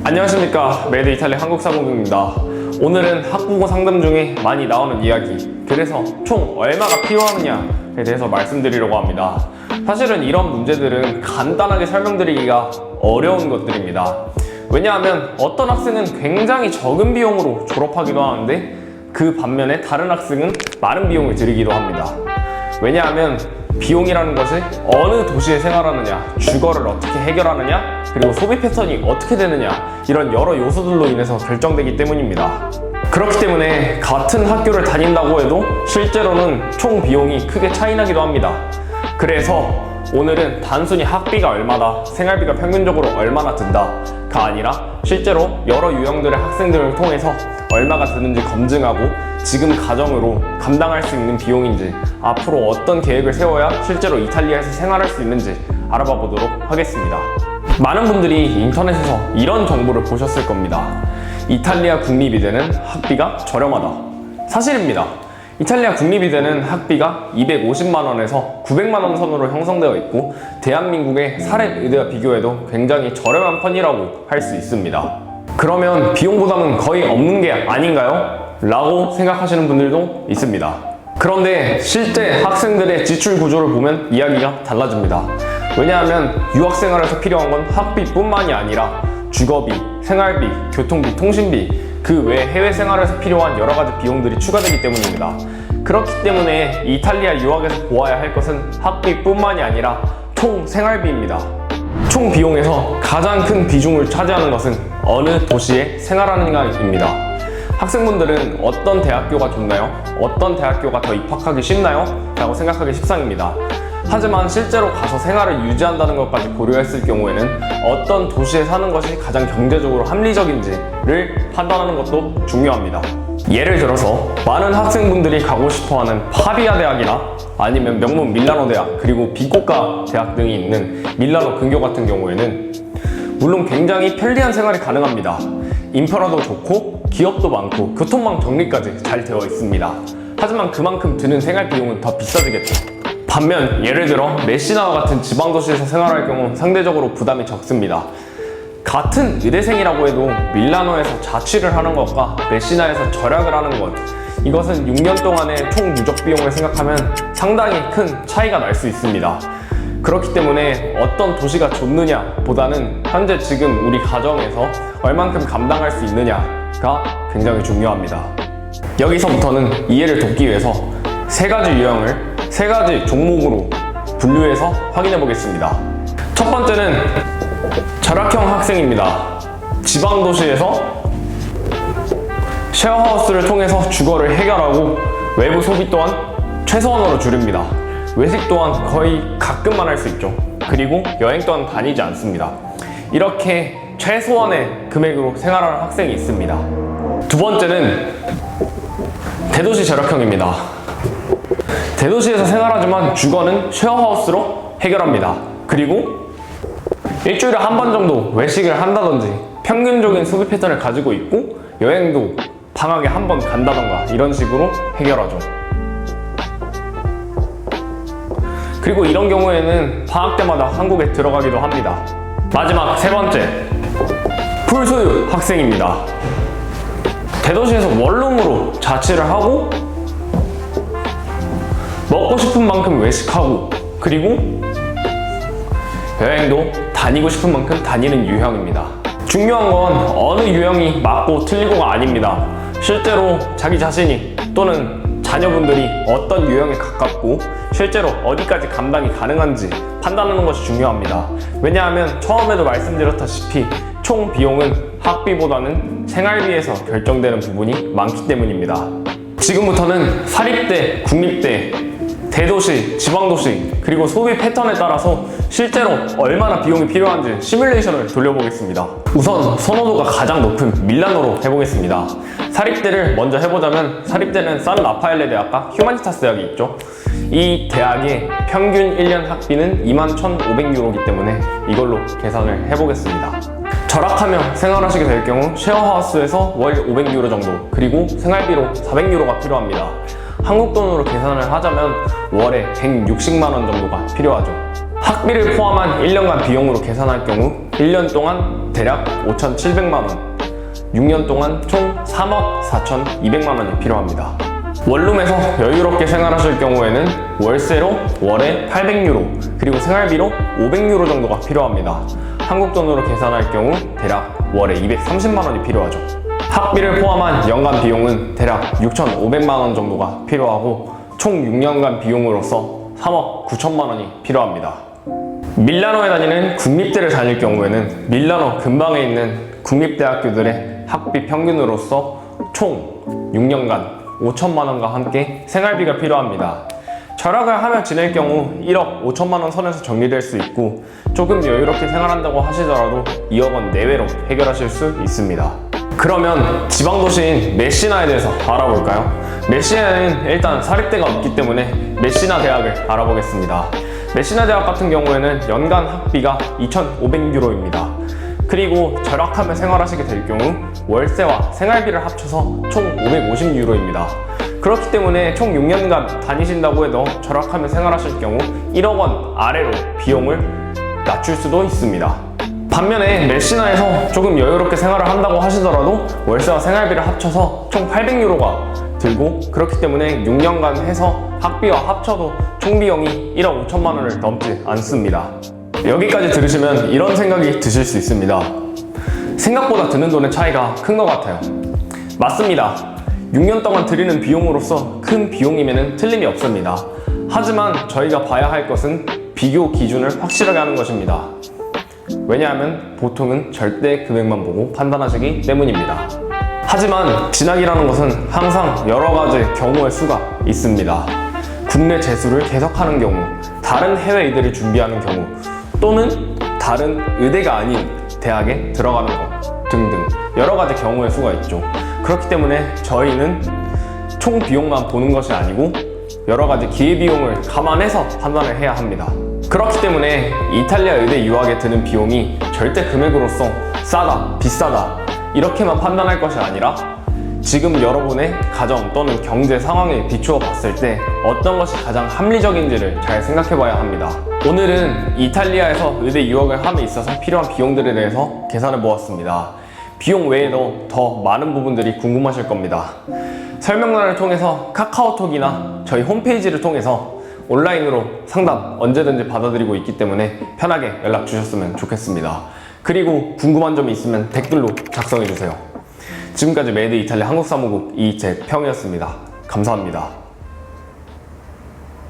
안녕하십니까, 메드 이탈리 한국사공입니다. 오늘은 학부고 상담 중에 많이 나오는 이야기, 그래서 총 얼마가 필요하느냐에 대해서 말씀드리려고 합니다. 사실은 이런 문제들은 간단하게 설명드리기가 어려운 것들입니다. 왜냐하면 어떤 학생은 굉장히 적은 비용으로 졸업하기도 하는데 그 반면에 다른 학생은 많은 비용을 들이기도 합니다. 왜냐하면 비용이라는 것이 어느 도시에 생활하느냐, 주거를 어떻게 해결하느냐, 그리고 소비 패턴이 어떻게 되느냐, 이런 여러 요소들로 인해서 결정되기 때문입니다. 그렇기 때문에 같은 학교를 다닌다고 해도 실제로는 총 비용이 크게 차이 나기도 합니다. 그래서 오늘은 단순히 학비가 얼마다, 생활비가 평균적으로 얼마나 든다가 아니라 실제로 여러 유형들의 학생들을 통해서 얼마가 드는지 검증하고 지금 가정으로 감당할 수 있는 비용인지, 앞으로 어떤 계획을 세워야 실제로 이탈리아에서 생활할 수 있는지 알아봐 보도록 하겠습니다. 많은 분들이 인터넷에서 이런 정보를 보셨을 겁니다. 이탈리아 국립이대는 학비가 저렴하다. 사실입니다. 이탈리아 국립이대는 학비가 250만 원에서 900만 원 선으로 형성되어 있고 대한민국의 사립의대와 비교해도 굉장히 저렴한 편이라고 할 수 있습니다. 그러면 비용 부담은 거의 없는 게 아닌가요? 라고 생각하시는 분들도 있습니다. 그런데 실제 학생들의 지출 구조를 보면 이야기가 달라집니다. 왜냐하면 유학생활에서 필요한 건 학비뿐만이 아니라 주거비, 생활비, 교통비, 통신비, 그 외 해외 생활에서 필요한 여러 가지 비용들이 추가되기 때문입니다. 그렇기 때문에 이탈리아 유학에서 보아야 할 것은 학비뿐만이 아니라 총 생활비입니다. 총 비용에서 가장 큰 비중을 차지하는 것은 어느 도시에 생활하느냐입니다. 학생분들은 어떤 대학교가 좋나요? 어떤 대학교가 더 입학하기 쉽나요? 라고 생각하기 십상입니다. 하지만 실제로 가서 생활을 유지한다는 것까지 고려했을 경우에는 어떤 도시에 사는 것이 가장 경제적으로 합리적인지를 판단하는 것도 중요합니다. 예를 들어서 많은 학생분들이 가고 싶어하는 파비아 대학이나 아니면 명문 밀라노 대학, 그리고 비고가 대학 등이 있는 밀라노 근교 같은 경우에는 물론 굉장히 편리한 생활이 가능합니다. 인프라도 좋고 기업도 많고 교통망 정리까지 잘 되어 있습니다. 하지만 그만큼 드는 생활 비용은 더 비싸지겠죠. 반면 예를 들어 메시나와 같은 지방도시에서 생활할 경우 상대적으로 부담이 적습니다. 같은 의대생이라고 해도 밀라노에서 자취를 하는 것과 메시나에서 절약을 하는 것, 이것은 6년 동안의 총 누적 비용을 생각하면 상당히 큰 차이가 날 수 있습니다. 그렇기 때문에 어떤 도시가 좋느냐 보다는 현재 지금 우리 가정에서 얼만큼 감당할 수 있느냐가 굉장히 중요합니다. 여기서부터는 이해를 돕기 위해서 세 가지 유형을 세 가지 종목으로 분류해서 확인해 보겠습니다. 첫 번째는 절약형 학생입니다. 지방도시에서 쉐어하우스를 통해서 주거를 해결하고 외부 소비 또한 최소한으로 줄입니다. 외식 또한 거의 가끔만 할 수 있죠. 그리고 여행 또한 다니지 않습니다. 이렇게 최소한의 금액으로 생활하는 학생이 있습니다. 두 번째는 대도시 절약형입니다. 대도시에서 생활하지만 주거는 쉐어하우스로 해결합니다. 그리고 일주일에 한 번 정도 외식을 한다든지 평균적인 소비 패턴을 가지고 있고 여행도 방학에 한 번 간다던가 이런 식으로 해결하죠. 그리고 이런 경우에는 방학 때마다 한국에 들어가기도 합니다. 마지막 세 번째, 풀소유 학생입니다. 대도시에서 원룸으로 자취를 하고 먹고 싶은 만큼 외식하고 그리고 여행도 다니고 싶은 만큼 다니는 유형입니다. 중요한 건 어느 유형이 맞고 틀리고가 아닙니다. 실제로 자기 자신이 또는 자녀분들이 어떤 유형에 가깝고 실제로 어디까지 감당이 가능한지 판단하는 것이 중요합니다. 왜냐하면 처음에도 말씀드렸다시피 총 비용은 학비보다는 생활비에서 결정되는 부분이 많기 때문입니다. 지금부터는 사립대, 국립대, 대도시, 지방도시, 그리고 소비 패턴에 따라서 실제로 얼마나 비용이 필요한지 시뮬레이션을 돌려보겠습니다. 우선 선호도가 가장 높은 밀라노로 해보겠습니다. 사립대를 먼저 해보자면 사립대는 산 라파엘레 대학과 휴마니타스 대학이 있죠. 이 대학의 평균 1년 학비는 21,500유로이기 때문에 이걸로 계산을 해보겠습니다. 절약하며 생활하시게 될 경우 쉐어하우스에서 월 500유로 정도, 그리고 생활비로 400유로가 필요합니다. 한국 돈으로 계산을 하자면 월에 160만 원 정도가 필요하죠. 학비를 포함한 1년간 비용으로 계산할 경우 1년 동안 대략 5,700만 원, 6년 동안 총 3억 4,200만 원이 필요합니다. 원룸에서 여유롭게 생활하실 경우에는 월세로 월에 800유로, 그리고 생활비로 500유로 정도가 필요합니다. 한국 돈으로 계산할 경우 대략 월에 230만 원이 필요하죠. 학비를 포함한 연간 비용은 대략 6,500만 원 정도가 필요하고 총 6년간 비용으로서 3억 9천만 원이 필요합니다. 밀라노에 다니는 국립대를 다닐 경우에는 밀라노 근방에 있는 국립대학교들의 학비 평균으로서 총 6년간 5천만 원과 함께 생활비가 필요합니다. 절약을 하며 지낼 경우 1억 5천만 원 선에서 정리될 수 있고 조금 여유롭게 생활한다고 하시더라도 2억 원 내외로 해결하실 수 있습니다. 그러면 지방도시인 메시나에 대해서 알아볼까요? 메시나에는 일단 사립대가 없기 때문에 메시나 대학을 알아보겠습니다. 메시나 대학 같은 경우에는 연간 학비가 2,500유로입니다. 그리고 절약하며 생활하시게 될 경우 월세와 생활비를 합쳐서 총 550유로입니다. 그렇기 때문에 총 6년간 다니신다고 해도 절약하며 생활하실 경우 1억 원 아래로 비용을 낮출 수도 있습니다. 반면에 메시나에서 조금 여유롭게 생활을 한다고 하시더라도 월세와 생활비를 합쳐서 총 800유로가 들고 그렇기 때문에 6년간 해서 학비와 합쳐도 총 비용이 1억 5천만 원을 넘지 않습니다. 여기까지 들으시면 이런 생각이 드실 수 있습니다. 생각보다 드는 돈의 차이가 큰 것 같아요. 맞습니다. 6년 동안 들이는 비용으로서 큰 비용임에는 틀림이 없습니다. 하지만 저희가 봐야 할 것은 비교 기준을 확실하게 하는 것입니다. 왜냐하면 보통은 절대 금액만 보고 판단하시기 때문입니다. 하지만 진학이라는 것은 항상 여러 가지 경우의 수가 있습니다. 국내 재수를 계속하는 경우, 다른 해외 의대를 준비하는 경우, 또는 다른 의대가 아닌 대학에 들어가는 것 등등 여러 가지 경우의 수가 있죠. 그렇기 때문에 저희는 총 비용만 보는 것이 아니고 여러 가지 기회비용을 감안해서 판단을 해야 합니다. 그렇기 때문에 이탈리아 의대 유학에 드는 비용이 절대 금액으로서 싸다, 비싸다 이렇게만 판단할 것이 아니라 지금 여러분의 가정 또는 경제 상황에 비추어 봤을 때 어떤 것이 가장 합리적인지를 잘 생각해 봐야 합니다. 오늘은 이탈리아에서 의대 유학을 함에 있어서 필요한 비용들에 대해서 계산해 보았습니다. 비용 외에도 더 많은 부분들이 궁금하실 겁니다. 설명란을 통해서 카카오톡이나 저희 홈페이지를 통해서 온라인으로 상담 언제든지 받아드리고 있기 때문에 편하게 연락 주셨으면 좋겠습니다. 그리고 궁금한 점이 있으면 댓글로 작성해 주세요. 지금까지 메이드 이탈리아 한국사무국 이재평이었습니다. 감사합니다.